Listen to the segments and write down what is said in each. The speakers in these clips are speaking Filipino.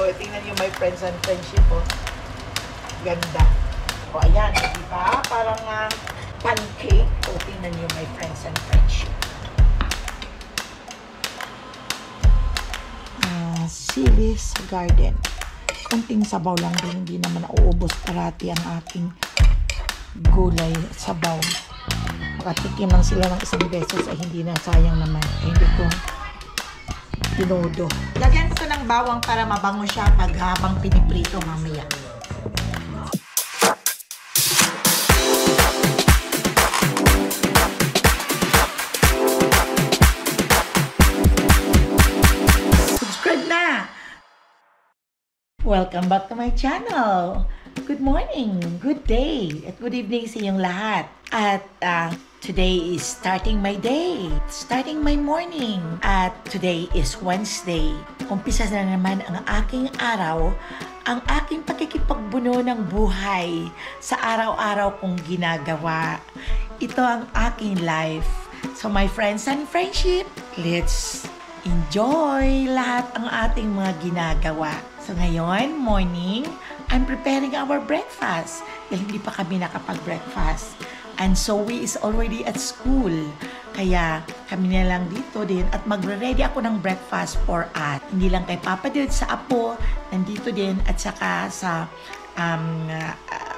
O, tingnan niyo my friends and friendship, oh. Ganda. O, ayan, di ba? Parang pancake. O, tingnan niyo my friends and friendship. Sili sa garden. Kunting sabaw lang din, hindi naman nauubos parati ang aking gulay at sabaw. Makatikim lang sila ng isang beses ay hindi na, sayang naman. Ay, hindi ko tinodo. Lagyan ko ng bawang para mabango siya pag habang piniprito mamaya. Welcome back to my channel. Good morning, good day, at good evening sa inyong lahat. At today is starting my day, starting my morning. At today is Wednesday. Umpisa na naman ang aking araw, ang aking pakikipagbuno ng buhay sa araw-araw kong ginagawa. Ito ang aking life. So my friends and friendship, let's enjoy lahat ang ating mga ginagawa. So ngayon, morning, I'm preparing our breakfast. Dahil hindi pa kami nakapag-breakfast. And Zoe is already at school. Kaya kami na lang dito din at magre-ready ako ng breakfast for us. Hindi lang kay Papa din, sa apo, nandito din at saka sa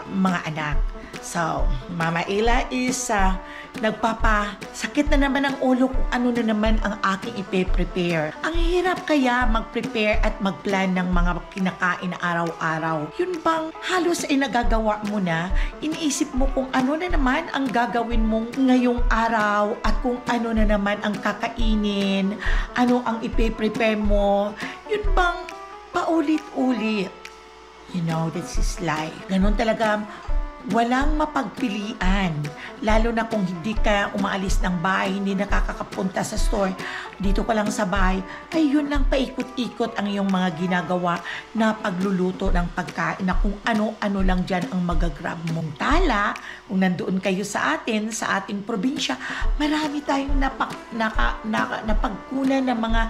mga anak. So, Mama Ella is nagpapasakit na naman ang ulo kung ano na naman ang aking ipe-prepare. Ang hirap kaya mag-prepare at mag-plan ng mga kinakain araw-araw. Yun bang halos ay nagagawa mo na? Iniisip mo kung ano na naman ang gagawin mong ngayong araw at kung ano na naman ang kakainin, ano ang ipe-prepare mo. Yun bang paulit-ulit? You know, this is life. Ganon talaga. Walang mapagpilian, lalo na kung hindi ka umaalis ng bahay, hindi nakakapunta sa store, dito ka lang sa bahay, ay yun lang paikot-ikot ang iyong mga ginagawa na pagluluto ng pagkain na kung ano-ano lang dyan ang magagrab mong tala. Kung nandoon kayo sa atin, sa ating probinsya, marami tayong napagkunan ng mga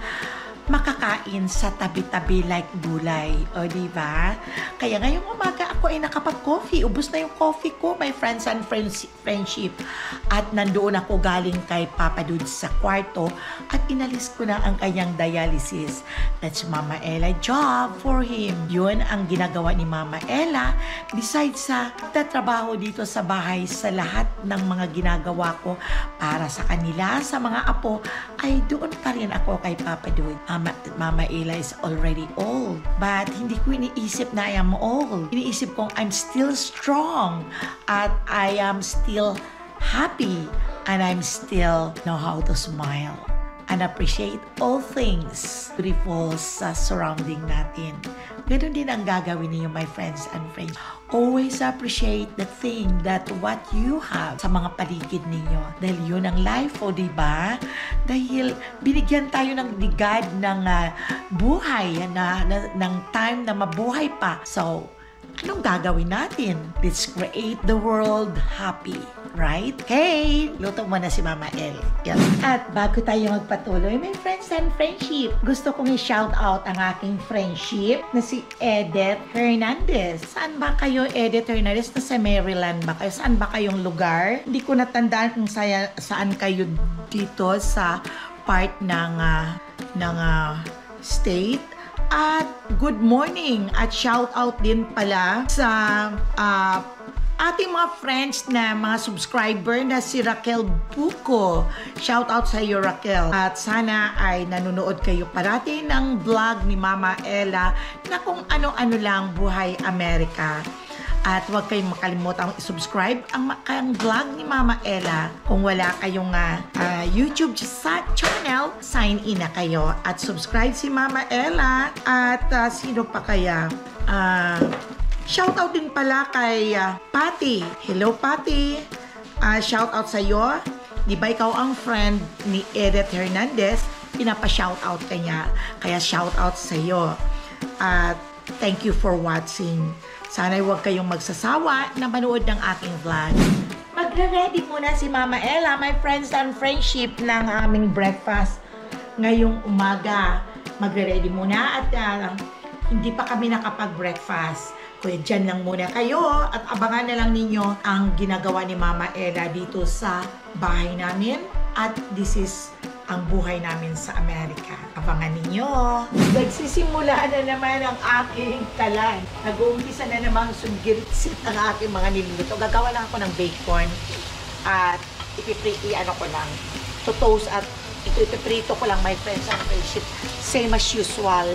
makakain sa tabi-tabi like gulay. O, diba? Kaya ngayong umaga ako ay nakapag-coffee. Ubus na yung coffee ko, my friends and friendship. At nandoon ako galing kay Papa Dude sa kwarto at inalis ko na ang kanyang dialysis. That's Mama Ella job for him. Yun ang ginagawa ni Mama Ella. Besides sa tatrabaho dito sa bahay, sa lahat ng mga ginagawa ko para sa kanila, sa mga apo, ay doon pa rin ako kay Papa Dude. Mama Ella is already old. But hindi ko iniisip na I am old. Iniisip kong I'm still strong at I am still happy and I'm still know how to smile and appreciate all things beautiful sa surrounding natin. Ganun din ang gagawin niyo, my friends and friends. Always appreciate the thing that what you have sa mga paligid ninyo. Dahil yun ang life, o diba? Dahil binigyan tayo ng digad ng buhay, ng time na mabuhay pa. So, anong gagawin natin? Let's create the world happy. Right? Okay, luto mo na si Mama El. Yes. At bago tayo magpatuloy, my friends and friendship, gusto kong i-shout out ang aking friendship na si Edith Hernandez. Saan ba kayo, Edith Hernandez? Nasa Maryland ba kayo? Saan ba kayong lugar? Hindi ko natandaan kung saan kayo dito sa part ng state. At good morning at shout out din pala sa ating mga friends na mga subscriber na si Raquel Buco. Shout out sa iyo, Raquel. At sana ay nanonood kayo parati ng vlog ni Mama Ella na kung ano-ano lang buhay Amerika. At huwag kayong makalimutan i-subscribe ang vlog ni Mama Ella. Kung wala kayong YouTube channel, sign in na kayo. At subscribe si Mama Ella. At sino pa kaya? Shoutout din pala kay Patty. Hello, Patty. Shoutout sa iyo. Di ba ikaw ang friend ni Edith Hernandez? Pinapa-shoutout ka niya. Kaya shoutout sa iyo. At thank you for watching. Sana'y huwag kayong magsasawa na manood ng aking vlog. Magre-ready muna si Mama Ella, my friends and friendship, ng aming breakfast ngayong umaga. Magre-ready muna at hindi pa kami nakapag-breakfast. Kaya dyan lang muna kayo at abangan na lang ninyo ang ginagawa ni Mama Ella dito sa bahay namin. At this is ang buhay namin sa Amerika. Abangan ninyo. Nagsisimula na naman ang aking talan. Nag-uumpisa na naman sunggirit-sit ang aking mga niluluto. Gagawa lang ako ng bacon at ano ko lang, to toast at ipiprito ko lang, my friends and friendship. Same as usual.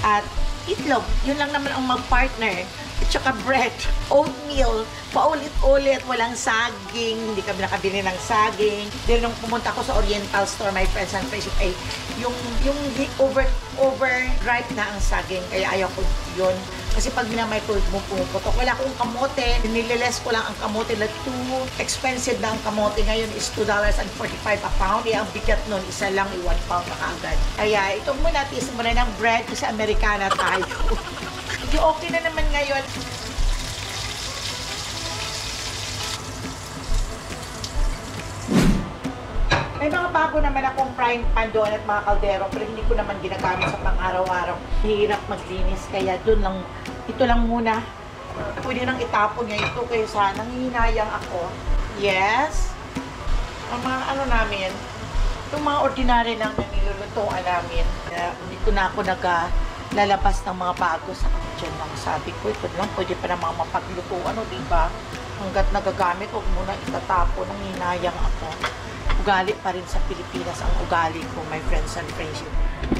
At itlog, yun lang naman ang mag-partner. At saka bread, oatmeal, paulit-ulit, walang saging, hindi kami nakabili ng saging. Then nung pumunta ako sa Oriental Store, my friends and friendship, ay yung over-ripe na ang saging, kaya ayaw ko yun. Kasi pag minamicrowave mo, pumuputok. Wala akong kamote, nililes ko lang ang kamote na too expensive na ang kamote. Ngayon is $2.45 a pound. Eh, ang bigat nun, isa lang, 1 pound na kaagad. Kaya ito muna, tiis muna ng bread kasi Amerikana tayo. Yung okay na naman ngayon. May mga bago naman akong frying pan doon at mga kaldero, pero hindi ko naman ginagamit sa pang-araw-araw. Hirap maglinis, kaya doon lang, ito lang muna. Pwede nang itapon niya ito, kaya sana nangihinayang ako. Yes. Ang mga ano namin, itong mga ordinary lang na nilulutuan namin. Hindi ko na ako lalabas ng mga bago sa dyan lang. Sabi ko, ito lang, pwede pa namang mapaglutuan, o diba? Hanggat nagagamit, huwag muna itatapon, nangihinayang ako. Ugali pa rin sa Pilipinas ang ugali ko, my friends and friends.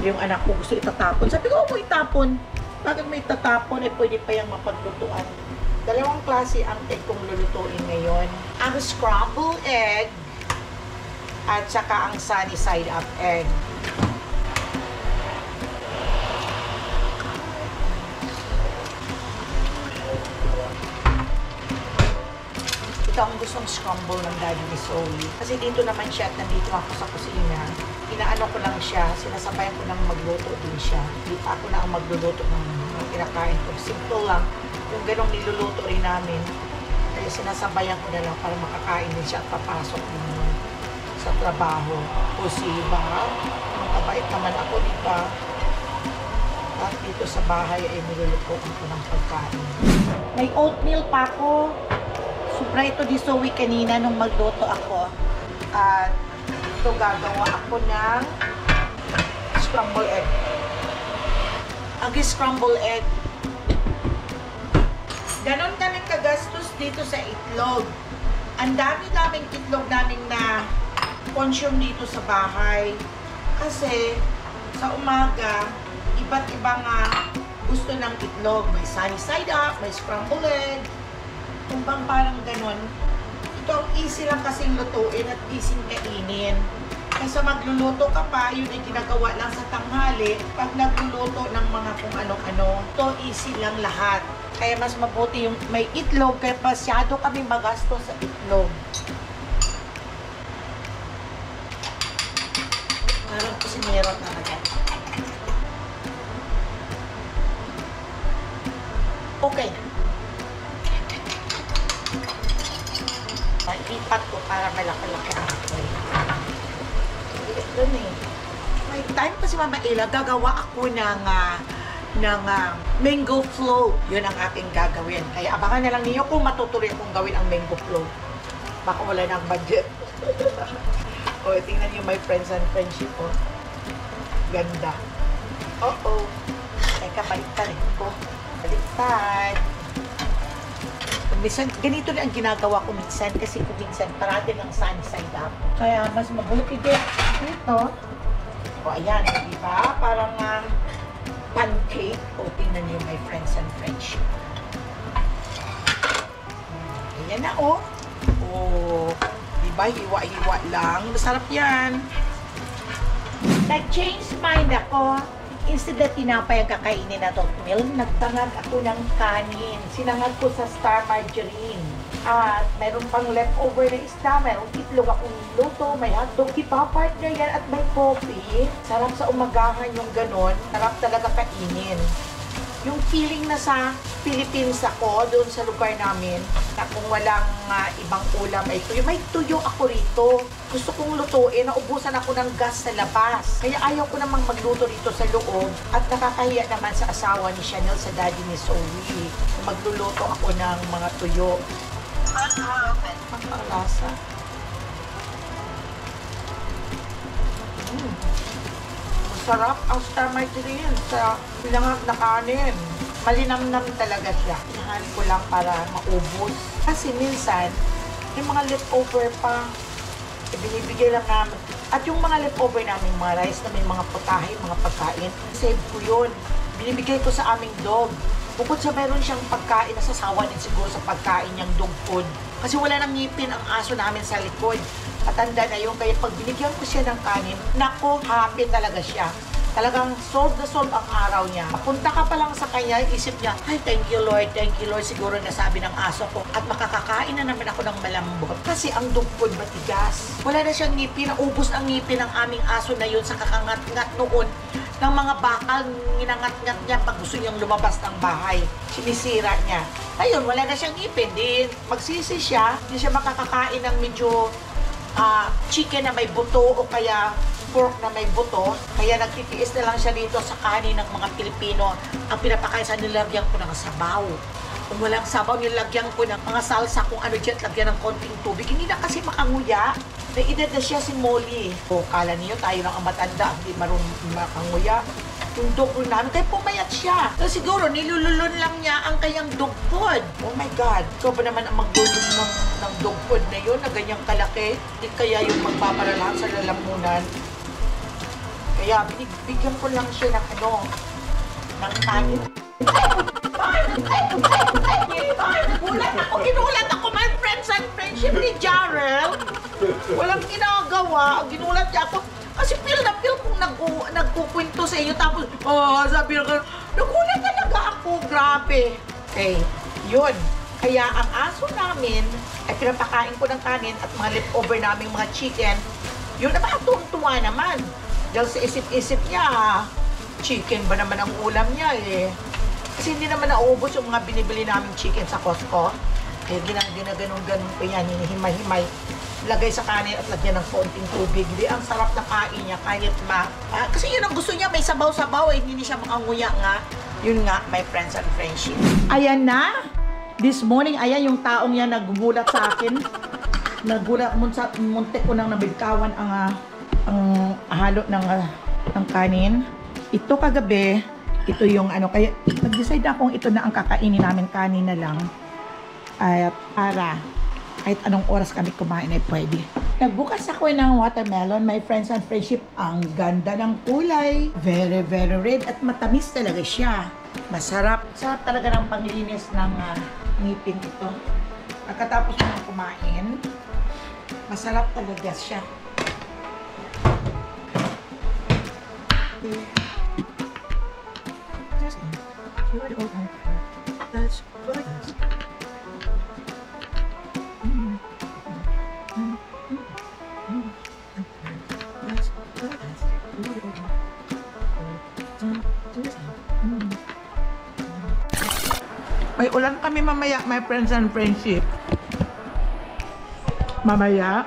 Yung anak ko gusto itatapon. Sabi ko, mo itapon. Bakit mo itatapon? Eh, pwede pa yung mapaglutuan. Dalawang klase ang egg kong lulutuin ngayon. Ang scrambled egg at saka ang sunny side up egg. Ito ang gustong scramble ng daddy ni Zoe. Kasi dito naman siya at nandito ako sa kusina. Inaano ko lang siya, sinasabayan ko lang magluto din siya. Dito ako na ang magluluto ng kinakain ko. Simple lang. Yung ganong niluluto rin namin. Kaya sinasabayan ko na lang para makakain din siya at papasok din sa trabaho. O siba, ang kabait naman ako, di ba? At dito sa bahay ay niluluto ko ng pagkain. May oatmeal pa ako. Sobra ito di Zoe kanina nung magluto ako. At ito gagawa ako ng scrambled egg. Ang scrambled egg. Ganon kami kagastos dito sa itlog. Ang dami-daming itlog namin na consume dito sa bahay. Kasi sa umaga, iba't iba nga gusto ng itlog. May sunny side up, may scrambled egg. Kung bang parang ganon, ito ang easy lang kasing lutuin at easy kainin. Kasi magluluto ka pa, yun ay ginagawa lang sa tanghali. Pag nagluluto ng mga kung ano-ano, ito easy lang lahat. Kaya mas mabuti yung may itlog, kaya masyado kami magastos sa itlog. Parang kusinero talaga. Okay. Ipat ko para malaki-laki ang apoy. Doon eh. May time pa si Mama Ella, gagawa ako ng mango float. Yun ang aking gagawin. Kaya abangan na lang niyo kung matutuloy akong gawin ang mango float. Baka wala ng budget. O, tingnan niyo my friends and friendship ko. Ganda. Uh-oh. Teka, baliktad ko. Baliktad. Minsan, ganito na ang ginagawa ko minsan kasi kung minsan parati ng sunny side up. Kaya mas mabuti din ito. O ayan, di ba? Parang pancake. O tingnan niyo my friends and friends. Ayan na o. O, di ba? Hiwa-hiwa lang. Masarap yan. Nag-change mind ako. Instead na tinapay ang kakainin na oatmeal, nagtangag ako ng kanin. Sinangag ko sa star margarine. At mayroon pang leftover na isda, mayroong itlog akong luto, may hotdog, ipapartner yan at may coffee. Sarap sa umagahan yung ganon. Sarap talaga kainin. Yung feeling na sa Philippines ako, doon sa lugar namin, na kung walang ibang ulam ay tuyo. May tuyo ako rito. Gusto kong lutuin, naubusan ako ng gas sa labas. Kaya ayaw ko namang magluto rito sa loob. At nakakahiya naman sa asawa ni Chanel, sa daddy ni Zoe. Magluluto ako ng mga tuyo. Ang lasa. Masarap ang star margarine sa pinangag na kanin. Malinamnam talaga siya. Inahan ko lang para maubos. Kasi minsan, yung mga leftover pa, binibigay lang namin. At yung mga leftover namin, mga rice na may mga putahe, mga pagkain, save ko yun. Binibigay ko sa aming dog. Bukod sa meron siyang pagkain, nasasawa din siguro sa pagkain niyang dog food. Kasi wala nang ngipin ang aso namin sa likod. Patanda na yun, kaya pag binigyan ko siya ng kanin, nako, happy talaga siya. Talagang solve na solve ang araw niya. Papunta ka pa lang sa kanya, isip niya, ay, thank you Lord, siguro nasabi ng aso ko. At makakakain na naman ako ng malambot. Kasi ang dog food matigas. Wala na siyang ngipin, naubos ang ngipin ng aming aso na yun sa kakangat-ngat noon ng mga bakal, ginangat-ngat niya pag gusto niyang lumabas ng bahay. Sinisira niya. Ayun, wala na siyang ngipin. Din, magsisi siya, hindi siya makakakain ng medyo chicken na may buto o kaya pork na may buto, kaya nagtitiis na lang siya dito sa kanin ng mga Pilipino. Ang pinapakain sa nilagyan ko ng sabaw. Kung walang sabaw, nilagyan ko ng mga salsa kung ano dyan, lagyan ng konting tubig. Hindi na kasi makanguya. May edad na siya si Molly. O, kala niyo tayo lang ang matanda, hindi marunong makanguya. Yung dog food namin, kaya pumayat siya. So siguro, nilululun lang niya ang kanyang dog food. Oh my God, ikaw ba naman ang maglulun ng dog food na yun, na ganyang kalaki? Hindi kaya yung magpaparalahan sa lalamunan. Kaya bigyan ko lang siya ng ng kanin. Ginulat ako, my friends and friendship ni Jarrell. Walang ginagawa, ginulat niya ako. Kasi feel na feel kung nagkukwento sa iyo, tapos, sabi ko, nagulat talaga ako, grabe. Okay, yun. Kaya ang aso namin, ay pinapakain ko ng kanin at mga leftover naming mga chicken, yun naman, tuwa naman. Dahil sa isip-isip niya, chicken ba naman ang ulam niya eh. Kasi hindi naman nauubos yung mga binibili naming chicken sa Costco. Kaya ginaganon-ganon ko yan, hinihimay-himay. Lagay sa kanin at lagyan ng konting tubig. Di ang sarap na kain niya, kahit kasi yun ang gusto niya, may sabaw-sabaw eh, hindi siya makanguya nga. Yun nga, my friends and friendship. Ayan na! This morning, ayan yung taong yan naggulat sa akin. Nagulat, muntik ko nang nabigkawan ang halo ng kanin. Ito kagabi, ito yung kaya nag-decide akong ito na ang kakainin namin, kanina lang. At para kahit anong oras kami kumain ay pwede. Nagbukas ako ng watermelon, my friends and friendship. Ang ganda ng kulay. Very, very red at matamis talaga siya. Masarap. Sarap talaga ng panglinis ng ngipin ito. Pagkatapos mo kumain, masarap talaga siya. May ulan kami mamaya, my friends and friendship. Mamaya,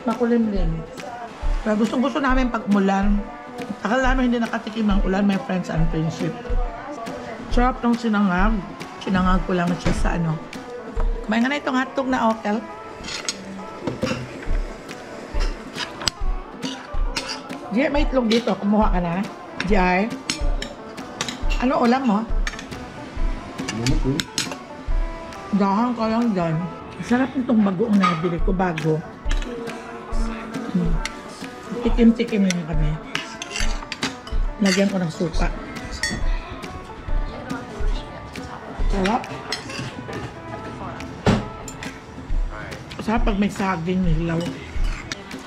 makulimlim. Pero gusto namin pag umulan. Akala namin hindi nakatikim ng ulan, my friends and friendship. Sarap ng sinangag. Sinangag ko lang siya sa Kumain nga na itong hotdog na okel. Jay, may itlog dito. Kumuha ka na. Jay. Ano ulam mo? Dahan ka lang dyan. Sarap nitong bagoong nabili ko, bago. Tikim-tikim lang kami. Lagyan ko ng suka. Sarap. Sarap pag may saging, nilaw.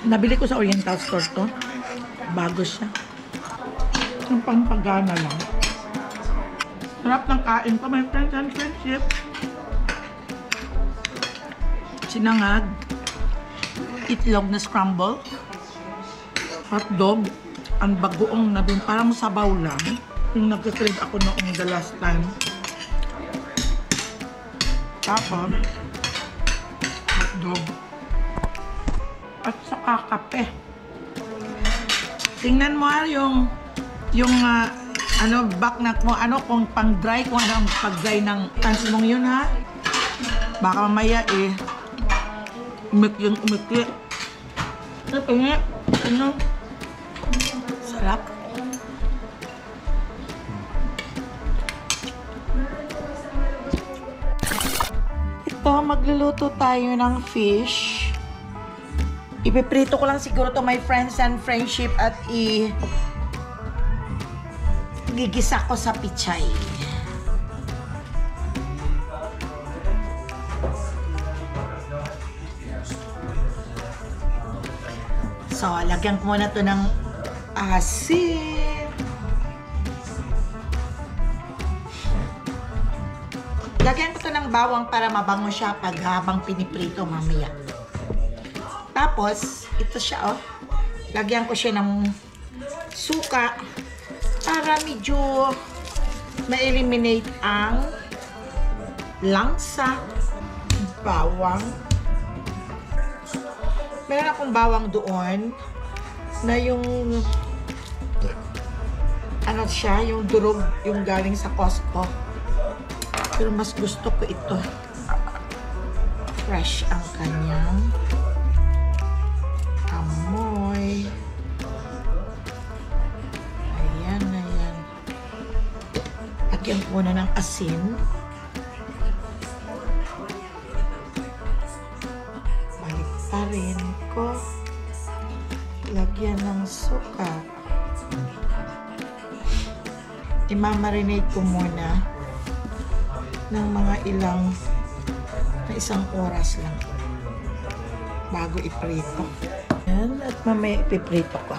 Nabili ko sa Oriental Store to. Bago siya. Ang pampagana lang. Sarap ng kain ko, my friends and friendship. Sinangag. Itlog na scramble. Hotdog. Ang bagoong na dun. Parang sabaw lang. Yung nagka-crave ako noong the last time. Tapos, hotdog. At saka kape. Tingnan mo yung back na kung kung pang dry, kung ano ang pag dry ng pants mong yun ha. Baka mamaya umikli. Sarap. Ito, magluluto tayo ng fish. Ipiprito ko lang siguro to my friends and friendship at gigisa ko sa pichay. So, lagyan ko muna to ng asin. Lagyan ko to ng bawang para mabango siya pag habang piniprito mamaya. Tapos, ito siya lagyan ko siya ng suka para medyo ma-eliminate ang langsa. Bawang. Meron akong bawang doon na yung yung durog, yung galing sa Costco. Pero mas gusto ko ito. Fresh ang kanyang amoy. Ayan. Lagyan ko na ng asin. Baliktarin ko. Lagyan ng suka. Imamarinate ko muna ng mga isang oras lang bago iprito. Yan, at mamaya ipiprito ko.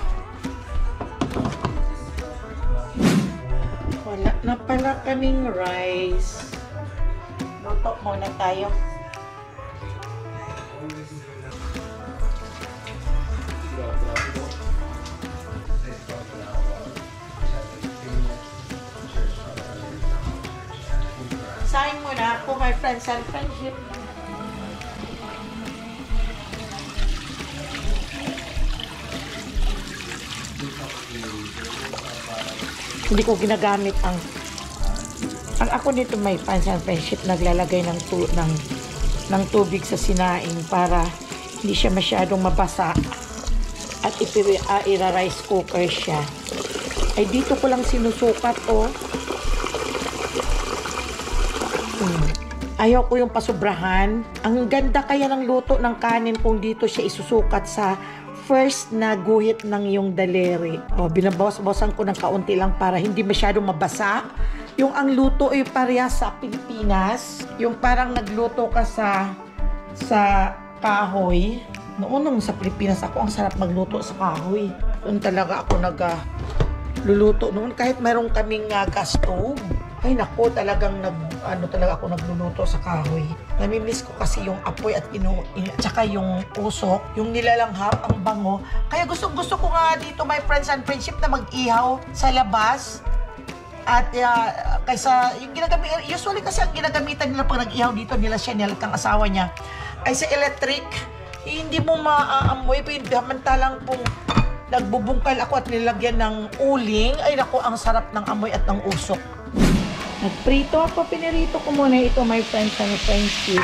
Wala na pala kaming rice. Luto muna tayo. Saing muna ako, my friends and friendship. Hindi ko ginagamit ang ako nito, my friends and friendship, naglalagay ng tubig sa sinaing para hindi siya masyadong mabasa at ira-rice cooker siya. Ay dito ko lang sinusukat Ayaw ko yung pasubrahan. Ang ganda kaya ng luto ng kanin kung dito siya isusukat sa first na guhit ng yung daliri. Binabawas-bawasan ko ng kaunti lang para hindi masyadong mabasa. Yung ang luto ay parehas sa Pilipinas. Yung parang nagluto ka sa kahoy. Noong sa Pilipinas ako, ang sarap magluto sa kahoy. Doon talaga ako nagluluto noon. Kahit mayroong kaming gas stove. Ay nako, talagang talaga ako nagluluto sa kahoy. Namimiss ko kasi yung apoy at tsaka yung usok, yung nilalanghap, ang bango. Kaya gusto ko nga dito, my friends and friendship, na mag-ihaw sa labas. At kaysa, usually kasi ang ginagamitan nila pag nag-ihaw dito nila Chanel at ang asawa niya, ay sa electric, hindi mo maaamoy, samantalang kung nagbubungkal ako at nilagyan ng uling, ay nako, ang sarap ng amoy at ng usok. Nagprito ako, pinirito ko muna ito, my friends and friendship.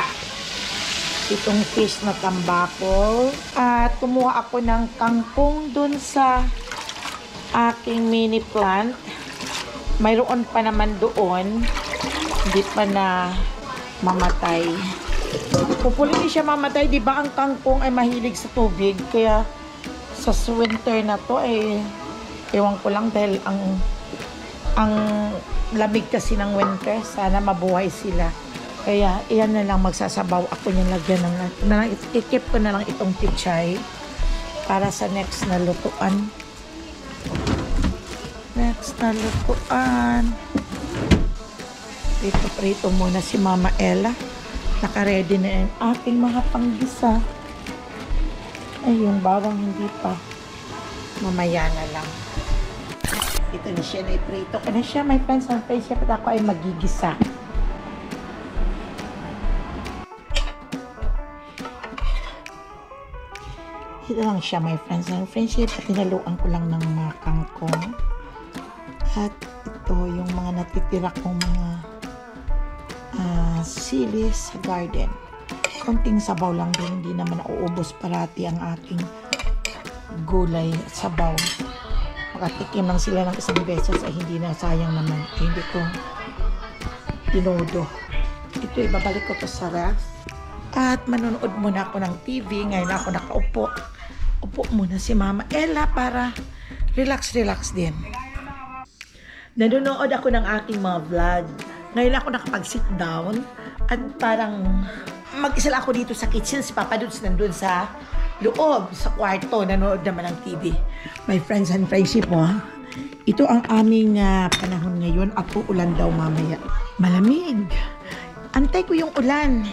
Itong fish na tambako. At kumuha ako ng kangkong dun sa aking mini plant. Mayroon pa naman doon. Hindi pa na mamatay. Hopefully hindi siya mamatay. Di ba ang kangkong ay mahilig sa tubig? Kaya sa winter na to ay ewan ko lang dahil ang lamig kasi ng winter, sana mabuhay sila. Kaya iyan na lang, magsasabaw ako yung lagyan ikip ko na lang itong pichay para sa next na lutuan. Prito muna si Mama Ella. Naka-ready na yung ating mga panggisa. Ay, yung bawang hindi pa. Mamaya na lang. Ito na siya na iprito. Ano siya, my friends and friendship, at ako ay magigisa. Ito lang siya, my friends and friendship. At tinaluan ko lang ng mga kangkong. At ito yung mga natitira kong mga sili sa garden. Konting sabaw lang din. Hindi naman nauubos parati ang aking gulay at sabaw. Makatikim lang sila ng isang beses ay hindi na, sayang naman. Ay hindi ko tinodo. Ito ibabalik ko to sa ref. At manonood muna ako ng TV. Ngayon ako nakaupo. Upo muna si Mama Ella para relax din. Nanonood ako ng aking mga vlog. Ngayon ako nakapag-sit down at parang mag-isa lang ako dito sa kitchen. Si Papa Dudes nandun sa loob, sa kwarto, nanonood naman ng TV. My friends and friendship mo, ito ang aming panahon ngayon at uulan daw mamaya. Malamig. Antay ko yung ulan.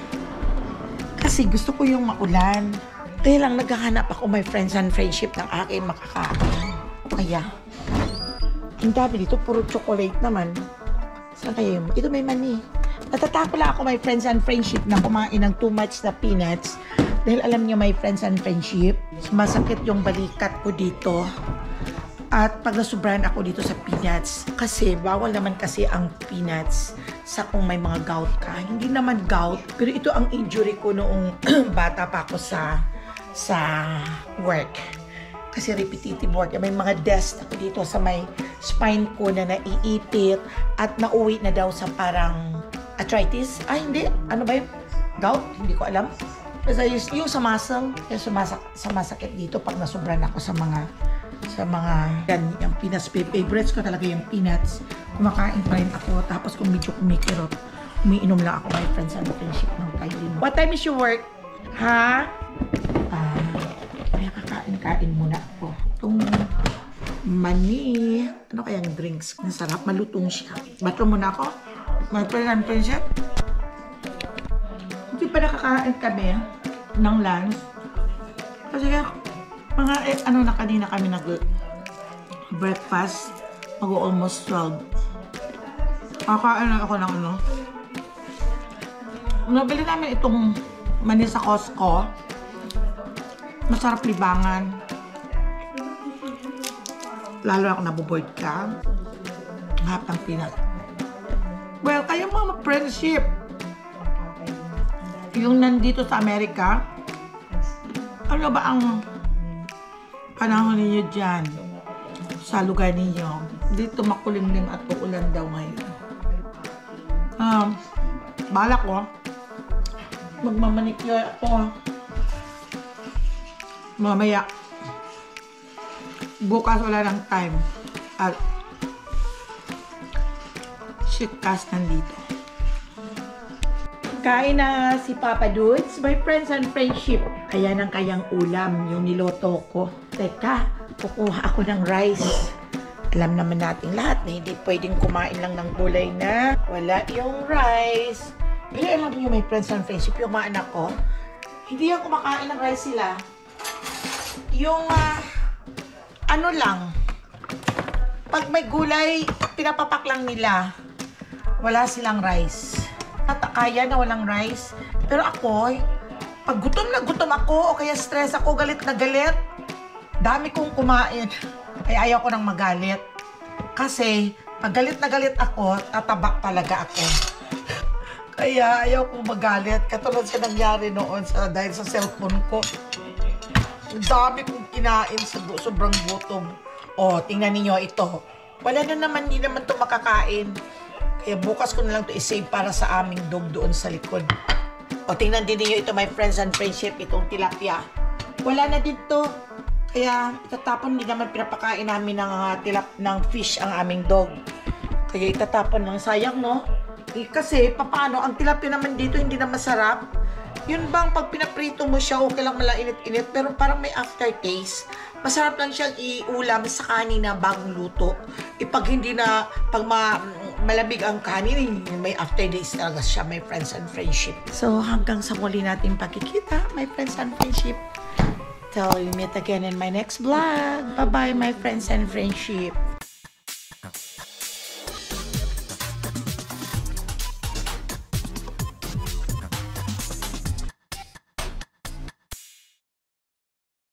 Kasi gusto ko yung maulan. Kaya lang naghahanap ako, my friends and friendship, ng aking makakain. Kaya, ang dami dito, puro chocolate naman. Saan kayo? Ito may mani. Natatakot lang ako, my friends and friendship, na kumain ng too much na peanuts. Dahil alam niyo, my friends and friendship, sumasakit yung balikat ko dito. At pag nasubrahan ako dito sa peanuts, kasi bawal naman kasi ang peanuts sa kung may mga gout ka. Hindi naman gout, pero ito ang injury ko noong bata pa ako sa work. Kasi repetitive work. May mga desk ako dito sa may spine ko na naiipit at nauwi na daw sa parang arthritis. Ay, hindi. Ano ba yun? Gout? Hindi ko alam. Kasi yung sa muscle, yung sumasakit dito pag nasubran ako sa mga yung peanuts. Favorites ko talaga yung peanuts. Kumakain pa rin ako. Tapos kung medyo kumikirot, umiinom lang ako, my friends and friendship ng Kylie. What time is your work? Ha? Kaya kakain muna ako. Itong mani. Ano kayang drinks? Nasarap. Malutong siya. Bato muna ako. My friends and friendship. Hindi pa nakakain kami ng lunch. Kasi mga ano na kanina kami nag-breakfast. Mag-almost 12. Kakain na ako ng ano. Nabili namin itong mani sa Costco. Masarap libangan. Lalo ako nabuboard ka. Hap ng peanut. Well, kayo mga friendship. Yung nandito sa Amerika, ano ba ang panahon ninyo dyan sa lugar ninyo? Dito makulimlim at uulan daw ngayon. Balak ko, magmamanicure ako mamaya. Bukas wala ng time at shitcast nandito. Kain na si Papa Dudes, my friends and friendship. Ayan ang kayang ulam, yung niloto ko. Teka, kukuha ako ng rice. Alam naman natin lahat na hindi pwedeng kumain lang ng gulay na wala yung rice. Pero alam niyo, my friends and friendship, yung mga anak ko, hindi yan kumakain ng rice sila. Yung, ano lang, pag may gulay, pinapapak lang nila. Wala silang rice. At kaya na walang rice. Pero ako, pag gutom na gutom ako, o kaya stress ako, galit na galit, dami kong kumain. Ay ayaw ko nang magalit. Kasi, pag galit na galit ako, tatabak talaga ako. Kaya ayaw kong magalit. Katulad sa nangyari noon dahil sa cellphone ko. Dami kong kinain sa sobrang gutom. O, tingnan niyo ito. Wala na naman, hindi naman ito makakain. Kaya bukas ko na lang ito i-save para sa aming dog doon sa likod. O, tingnan din niyo ito, my friends and friendship, itong tilapia. Wala na dito. Kaya itatapon, hindi naman pinapakain namin ng fish ang aming dog. Kaya itatapon lang. Sayang, no? Kasi, paano? Ang tilapia naman dito, hindi na masarap. Yun bang pag pinaprito mo siya, okay lang mala init-init, pero parang may aftertaste. Masarap lang siyang iulam sa kanin na bagong luto. Pag hindi na, pag malamig ang kanin, may aftertaste talaga siya, my friends and friendship. So, hanggang sa muli natin pagkikita, my friends and friendship. Till we meet again in my next vlog. Bye-bye, my friends and friendship.